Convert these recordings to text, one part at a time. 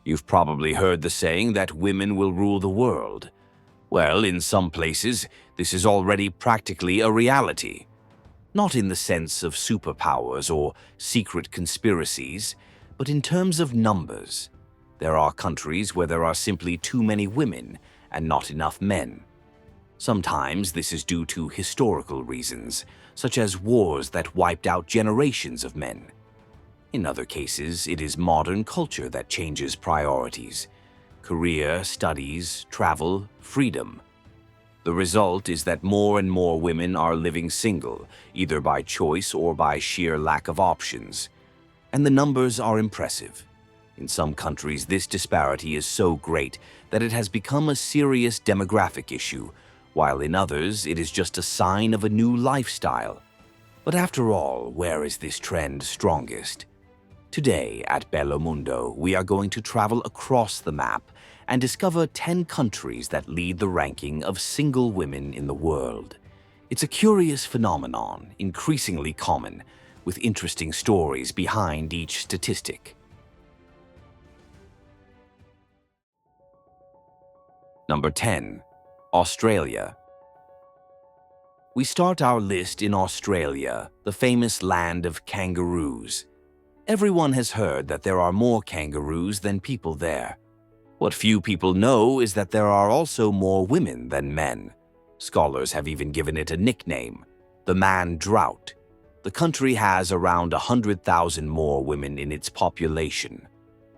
You've probably heard the saying that women will rule the world. Well, in some places, this is already practically a reality. Not in the sense of superpowers or secret conspiracies, but in terms of numbers. There are countries where there are simply too many women and not enough men. Sometimes this is due to historical reasons, such as wars that wiped out generations of men. In other cases, it is modern culture that changes priorities: career, studies, travel, freedom. The result is that more and more women are living single, either by choice or by sheer lack of options. And the numbers are impressive. In some countries, this disparity is so great that it has become a serious demographic issue, while in others, it is just a sign of a new lifestyle. But after all, where is this trend strongest? Today at Bello Mundo, we are going to travel across the map and discover 10 countries that lead the ranking of single women in the world. It's a curious phenomenon, increasingly common, with interesting stories behind each statistic. Number 10. Australia. We start our list in Australia, the famous land of kangaroos. Everyone has heard that there are more kangaroos than people there. What few people know is that there are also more women than men. Scholars have even given it a nickname, the man drought. The country has around 100,000 more women in its population.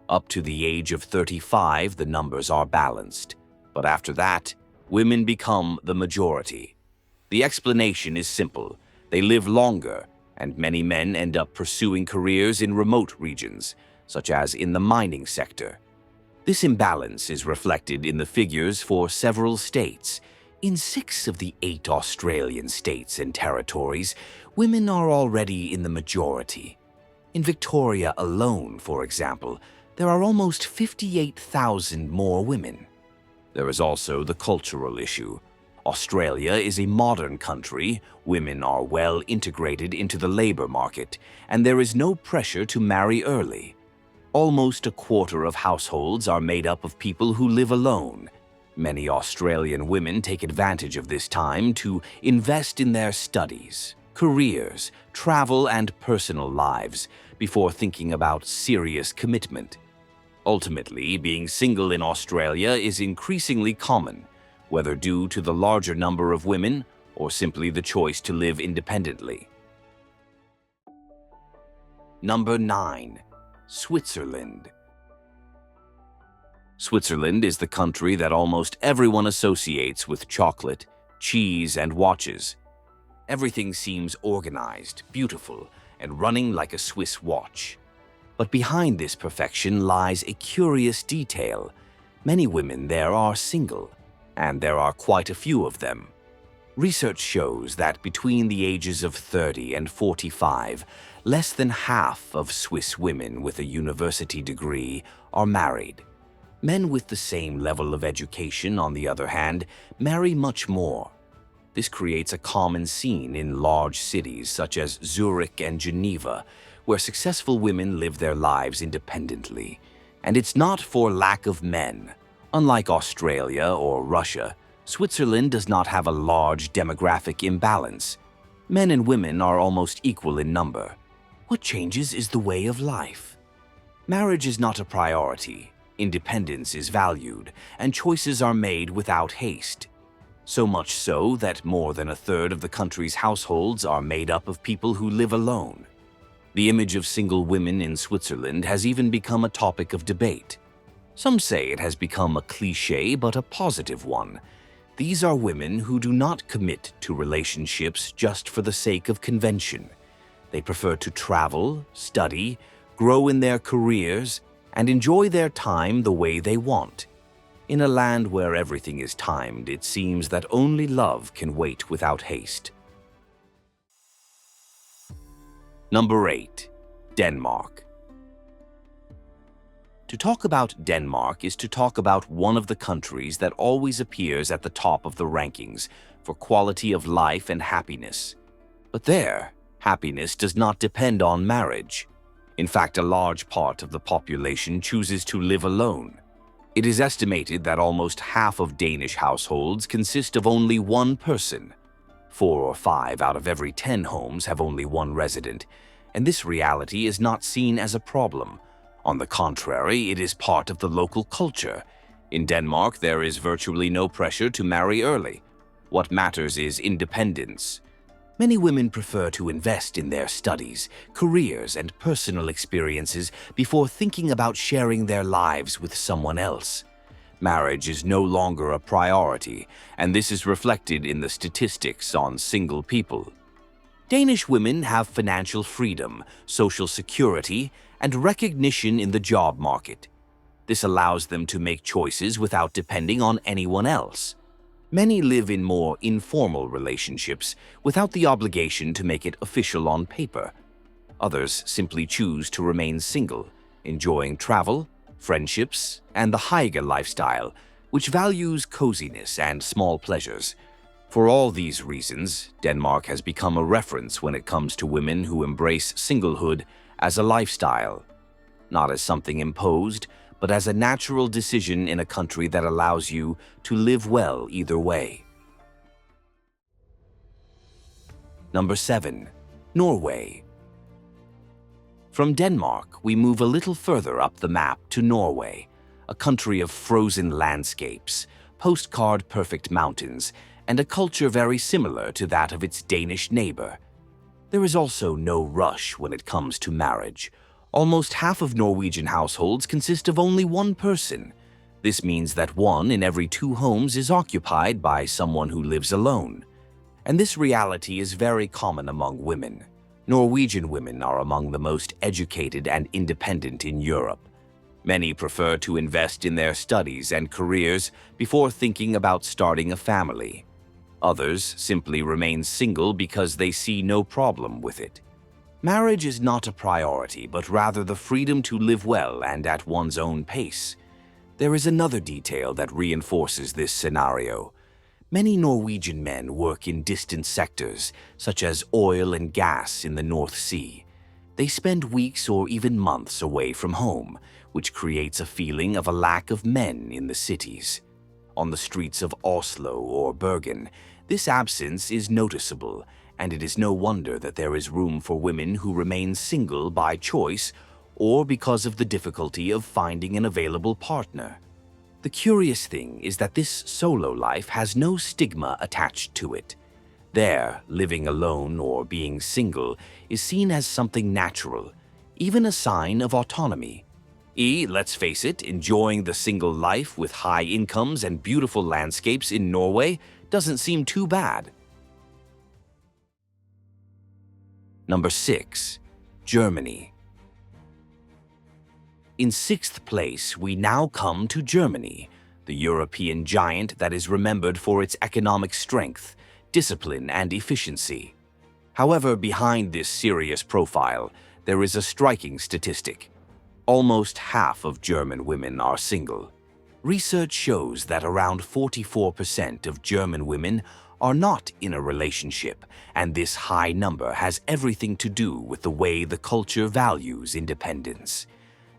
Up to the age of 35, the numbers are balanced. But after that, women become the majority. The explanation is simple. They live longer, and many men end up pursuing careers in remote regions, such as in the mining sector. This imbalance is reflected in the figures for several states. In 6 of the 8 Australian states and territories, women are already in the majority. In Victoria alone, for example, there are almost 58,000 more women. There is also the cultural issue. Australia is a modern country, women are well integrated into the labor market, and there is no pressure to marry early. Almost a quarter of households are made up of people who live alone. Many Australian women take advantage of this time to invest in their studies, careers, travel, and personal lives before thinking about serious commitment. Ultimately, being single in Australia is increasingly common, whether due to the larger number of women or simply the choice to live independently. Number 9. Switzerland. Switzerland is the country that almost everyone associates with chocolate, cheese, and watches. Everything seems organized, beautiful, and running like a Swiss watch. But behind this perfection lies a curious detail. Many women there are single, and there are quite a few of them. Research shows that between the ages of 30 and 45, less than half of Swiss women with a university degree are married. Men with the same level of education, on the other hand, marry much more. This creates a common scene in large cities such as Zurich and Geneva, where successful women live their lives independently. And it's not for lack of men. Unlike Australia or Russia, Switzerland does not have a large demographic imbalance. Men and women are almost equal in number. What changes is the way of life. Marriage is not a priority. Independence is valued, and choices are made without haste. So much so that more than a third of the country's households are made up of people who live alone. The image of single women in Switzerland has even become a topic of debate. Some say it has become a cliché, but a positive one. These are women who do not commit to relationships just for the sake of convention. They prefer to travel, study, grow in their careers, and enjoy their time the way they want. In a land where everything is timed, it seems that only love can wait without haste. Number 8. Denmark. To talk about Denmark is to talk about one of the countries that always appears at the top of the rankings for quality of life and happiness. But there, happiness does not depend on marriage. In fact, a large part of the population chooses to live alone. It is estimated that almost half of Danish households consist of only one person. 4 or 5 out of every 10 homes have only one resident, and this reality is not seen as a problem. On the contrary, it is part of the local culture. In Denmark, there is virtually no pressure to marry early. What matters is independence. Many women prefer to invest in their studies, careers, and personal experiences before thinking about sharing their lives with someone else. Marriage is no longer a priority, and this is reflected in the statistics on single people. Danish women have financial freedom, social security, and recognition in the job market. This allows them to make choices without depending on anyone else. Many live in more informal relationships without the obligation to make it official on paper. Others simply choose to remain single, enjoying travel, friendships, and the hygge lifestyle, which values coziness and small pleasures. For all these reasons, Denmark has become a reference when it comes to women who embrace singlehood as a lifestyle, not as something imposed, but as a natural decision in a country that allows you to live well either way. Number 7. Norway. From Denmark, we move a little further up the map to Norway, a country of frozen landscapes, postcard-perfect mountains, and a culture very similar to that of its Danish neighbor. There is also no rush when it comes to marriage. Almost half of Norwegian households consist of only one person. This means that 1 in every 2 homes is occupied by someone who lives alone. And this reality is very common among women. Norwegian women are among the most educated and independent in Europe. Many prefer to invest in their studies and careers before thinking about starting a family. Others simply remain single because they see no problem with it. Marriage is not a priority, but rather the freedom to live well and at one's own pace. There is another detail that reinforces this scenario. Many Norwegian men work in distant sectors, such as oil and gas in the North Sea. They spend weeks or even months away from home, which creates a feeling of a lack of men in the cities. On the streets of Oslo or Bergen, this absence is noticeable, and it is no wonder that there is room for women who remain single by choice or because of the difficulty of finding an available partner. The curious thing is that this solo life has no stigma attached to it. There, living alone or being single is seen as something natural, even a sign of autonomy. Let's face it, enjoying the single life with high incomes and beautiful landscapes in Norway doesn't seem too bad. Number 6. Germany. In 6th place, we now come to Germany, the European giant that is remembered for its economic strength, discipline, and efficiency. However, behind this serious profile, there is a striking statistic. Almost half of German women are single. Research shows that around 44% of German women are not in a relationship, and this high number has everything to do with the way the culture values independence.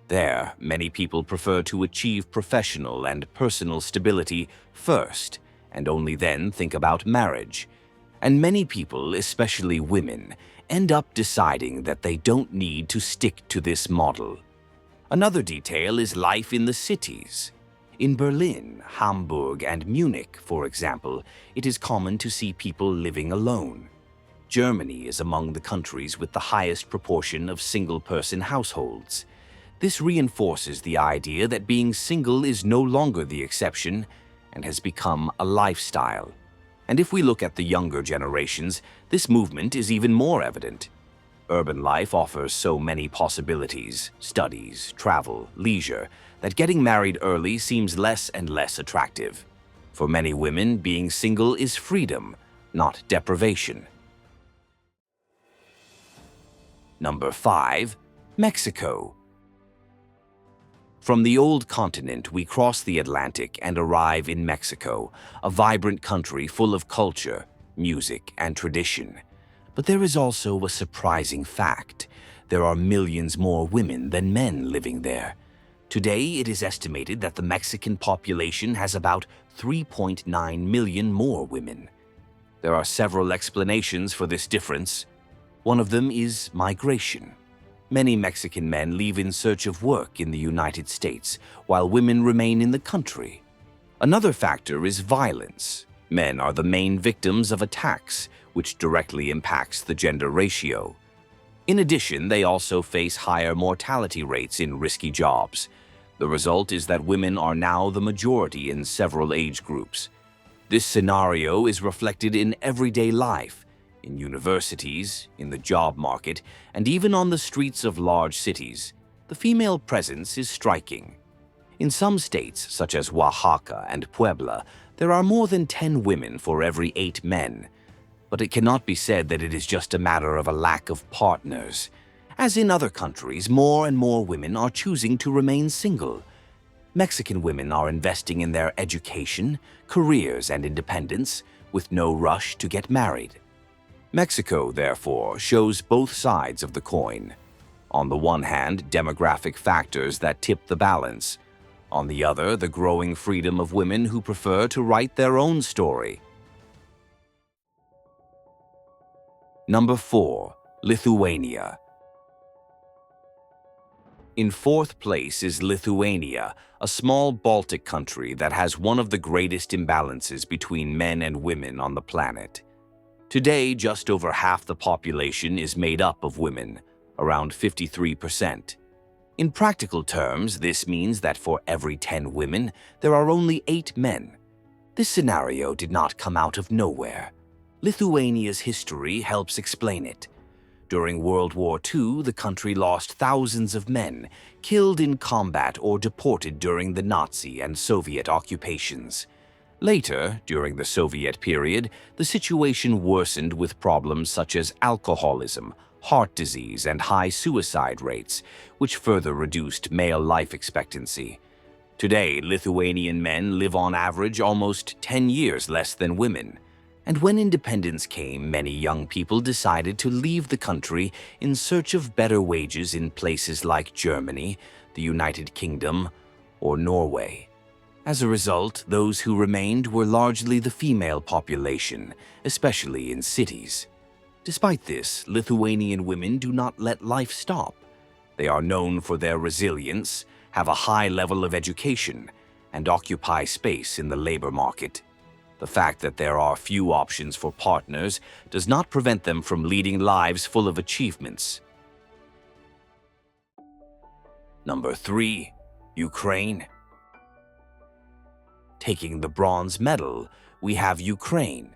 There, many people prefer to achieve professional and personal stability first, and only then think about marriage. And many people, especially women, end up deciding that they don't need to stick to this model. Another detail is life in the cities. In Berlin, Hamburg, and Munich, for example, it is common to see people living alone. Germany is among the countries with the highest proportion of single-person households. This reinforces the idea that being single is no longer the exception and has become a lifestyle. And if we look at the younger generations, this movement is even more evident. Urban life offers so many possibilities, studies, travel, leisure, that getting married early seems less and less attractive. For many women, being single is freedom, not deprivation. Number 5. Mexico. From the old continent, we cross the Atlantic and arrive in Mexico, a vibrant country full of culture, music, and tradition. But there is also a surprising fact. there are millions more women than men living there. Today, it is estimated that the Mexican population has about 3.9 million more women. There are several explanations for this difference. One of them is migration. Many Mexican men leave in search of work in the United States, while women remain in the country. Another factor is violence. Men are the main victims of attacks, which directly impacts the gender ratio. In addition, they also face higher mortality rates in risky jobs. The result is that women are now the majority in several age groups. This scenario is reflected in everyday life, in universities, in the job market, and even on the streets of large cities. The female presence is striking. In some states, such as Oaxaca and Puebla, there are more than 10 women for every 8 men. But it cannot be said that it is just a matter of a lack of partners. As in other countries, more and more women are choosing to remain single. Mexican women are investing in their education, careers, and independence, with no rush to get married. Mexico, therefore, shows both sides of the coin. On the one hand, demographic factors that tip the balance. On the other, the growing freedom of women who prefer to write their own story. Number 4. Lithuania. In 4th place is Lithuania, a small Baltic country that has one of the greatest imbalances between men and women on the planet. Today, just over half the population is made up of women, around 53%. In practical terms, this means that for every 10 women, there are only 8 men. This scenario did not come out of nowhere. Lithuania's history helps explain it. During World War II, the country lost thousands of men, killed in combat or deported during the Nazi and Soviet occupations. Later, during the Soviet period, the situation worsened with problems such as alcoholism, heart disease, and high suicide rates, which further reduced male life expectancy. Today, Lithuanian men live on average almost 10 years less than women. And when independence came, many young people decided to leave the country in search of better wages in places like Germany, the United Kingdom, or Norway. As a result, those who remained were largely the female population, especially in cities. Despite this, Lithuanian women do not let life stop. They are known for their resilience, have a high level of education, and occupy space in the labor market. The fact that there are few options for partners does not prevent them from leading lives full of achievements. Number 3. Ukraine. Taking the bronze medal, we have Ukraine.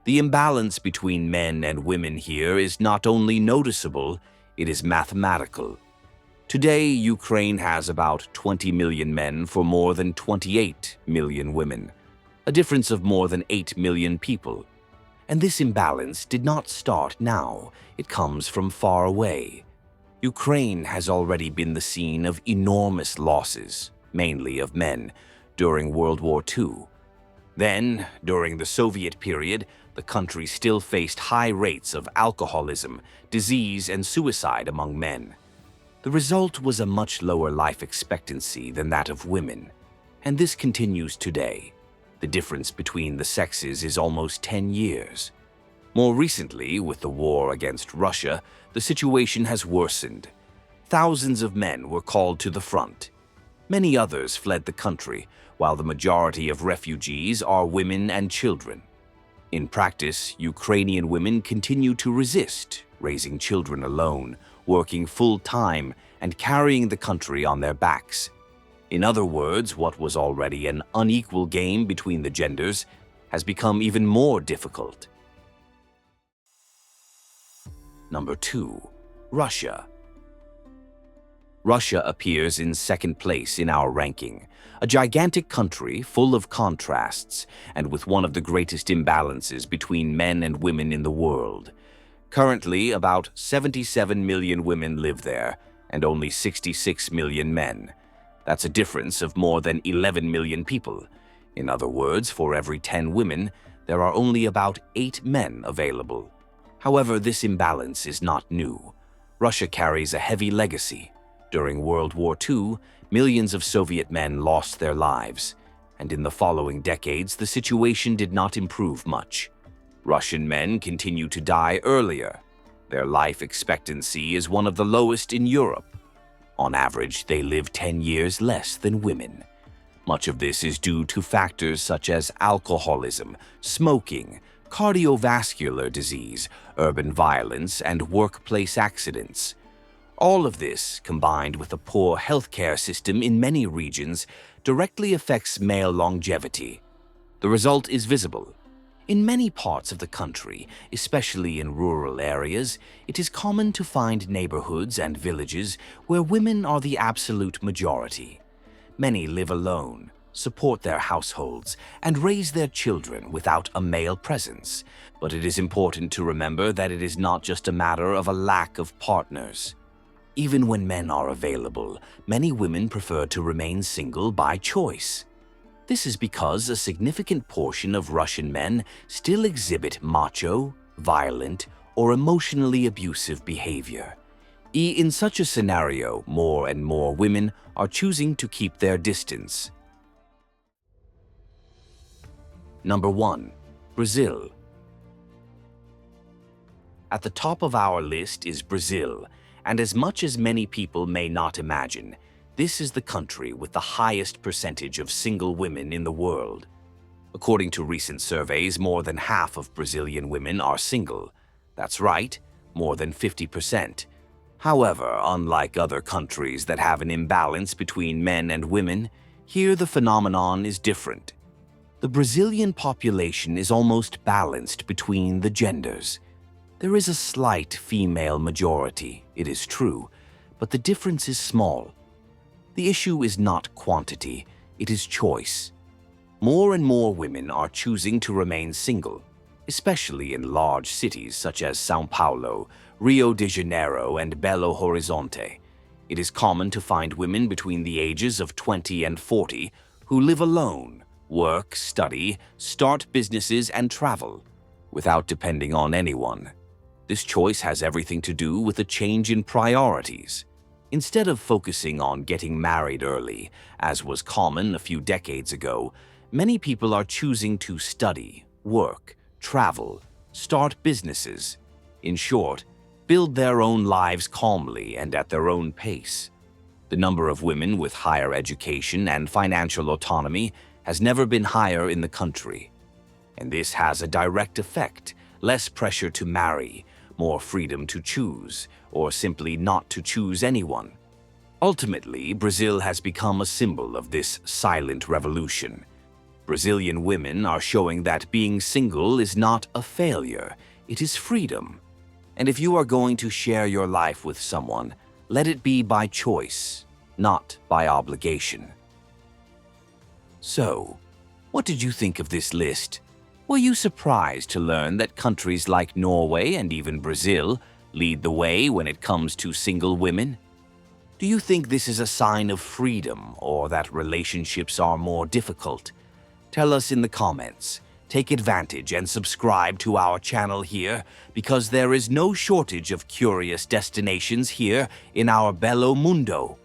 The imbalance between men and women here is not only noticeable, it is mathematical. Today, Ukraine has about 20 million men for more than 28 million women, a difference of more than 8 million people. And this imbalance did not start now, it comes from far away. Ukraine has already been the scene of enormous losses, mainly of men, during World War II. Then, during the Soviet period, the country still faced high rates of alcoholism, disease, and suicide among men. The result was a much lower life expectancy than that of women, and this continues today. The difference between the sexes is almost 10 years. More recently, with the war against Russia, the situation has worsened. Thousands of men were called to the front. Many others fled the country, while the majority of refugees are women and children. In practice, Ukrainian women continue to resist, raising children alone, working full-time, and carrying the country on their backs. In other words, what was already an unequal game between the genders has become even more difficult. Number 2. Russia. Russia appears in 2nd place in our ranking, a gigantic country full of contrasts and with one of the greatest imbalances between men and women in the world. Currently, about 77 million women live there and only 66 million men. That's a difference of more than 11 million people. In other words, for every 10 women, there are only about 8 men available. However, this imbalance is not new. Russia carries a heavy legacy. During World War II, millions of Soviet men lost their lives, and in the following decades, the situation did not improve much. Russian men continue to die earlier. Their life expectancy is one of the lowest in Europe. On average, they live 10 years less than women. Much of this is due to factors such as alcoholism, smoking, cardiovascular disease, urban violence, and workplace accidents. All of this, combined with a poor healthcare system in many regions, directly affects male longevity. The result is visible. In many parts of the country, especially in rural areas, it is common to find neighborhoods and villages where women are the absolute majority. Many live alone, support their households, and raise their children without a male presence. But it is important to remember that it is not just a matter of a lack of partners. Even when men are available, many women prefer to remain single by choice. This is because a significant portion of Russian men still exhibit macho, violent, or emotionally abusive behavior. In such a scenario, more and more women are choosing to keep their distance. Number 1. Brazil. At the top of our list is Brazil, and as much as many people may not imagine, this is the country with the highest percentage of single women in the world. According to recent surveys, more than half of Brazilian women are single. That's right, more than 50%. However, unlike other countries that have an imbalance between men and women, here the phenomenon is different. The Brazilian population is almost balanced between the genders. There is a slight female majority, it is true, but the difference is small. The issue is not quantity, it is choice. More and more women are choosing to remain single, especially in large cities such as São Paulo, Rio de Janeiro, and Belo Horizonte. It is common to find women between the ages of 20 and 40 who live alone, work, study, start businesses, and travel, without depending on anyone. This choice has everything to do with a change in priorities. Instead of focusing on getting married early, as was common a few decades ago, many people are choosing to study, work, travel, start businesses. In short, build their own lives calmly and at their own pace. The number of women with higher education and financial autonomy has never been higher in the country. And this has a direct effect: less pressure to marry, more freedom to choose, or simply not to choose anyone. Ultimately, Brazil has become a symbol of this silent revolution. Brazilian women are showing that being single is not a failure, it is freedom. And if you are going to share your life with someone, let it be by choice, not by obligation. So, what did you think of this list? Were you surprised to learn that countries like Norway and even Brazil lead the way when it comes to single women? Do you think this is a sign of freedom or that relationships are more difficult? Tell us in the comments. Take advantage and subscribe to our channel here, because there is no shortage of curious destinations here in our Bello Mundo.